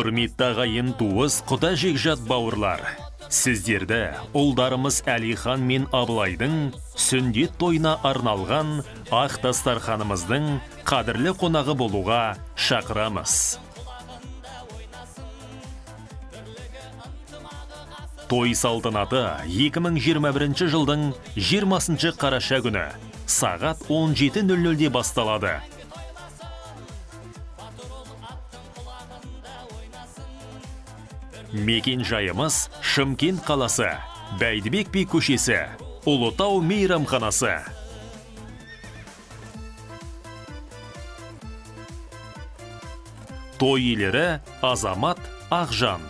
Құрметті ағайын, туыс, құда жекжат бауырлар. Сіздерді ұлдарымыз Әлихан мен Абылайдың сүндет тойына арналған ақ дастарханымыздың қадірлі қонағы болуға шақырамыз. Той салтанаты 2021 жылдың 20 қараша күні сағат 17:00-де басталады. Мекен жайымыз Шымкент қаласы, Бәйдібек би көшесі, Ұлытау мейрамханасы. Той иелері Азамат Ақжан.